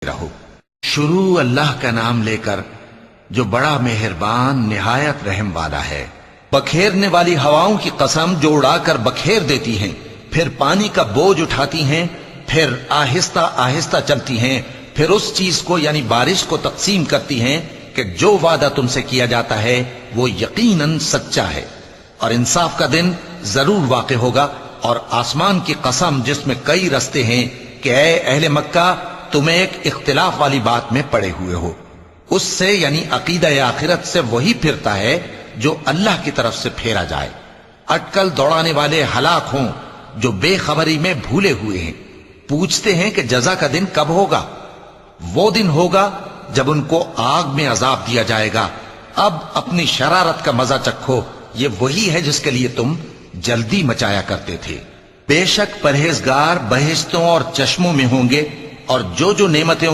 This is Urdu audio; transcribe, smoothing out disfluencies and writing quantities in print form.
رہو۔ شروع اللہ کا نام لے کر جو بڑا مہربان نہایت رحم والا ہے۔ بکھیرنے والی ہواؤں کی قسم جو اڑا کر بکھیر دیتی ہیں، پھر پانی کا بوجھ اٹھاتی ہیں، پھر آہستہ آہستہ چلتی ہیں، پھر اس چیز کو یعنی بارش کو تقسیم کرتی ہیں کہ جو وعدہ تم سے کیا جاتا ہے وہ یقیناً سچا ہے، اور انصاف کا دن ضرور واقع ہوگا۔ اور آسمان کی قسم جس میں کئی رستے ہیں کہ اے اہل مکہ تم ایک اختلاف والی بات میں پڑے ہوئے ہو، اس سے یعنی عقیدہ آخرت سے وہی پھرتا ہے جو اللہ کی طرف سے پھیرا جائے۔ اٹکل دوڑانے والے ہلاک ہوں جو بے خبری میں بھولے ہوئے ہیں۔ پوچھتے ہیں کہ جزا کا دن کب ہوگا؟ وہ دن ہوگا جب ان کو آگ میں عذاب دیا جائے گا۔ اب اپنی شرارت کا مزہ چکھو، یہ وہی ہے جس کے لیے تم جلدی مچایا کرتے تھے۔ بے شک پرہیزگار بہشتوں اور چشموں میں ہوں گے، اور جو نعمتیں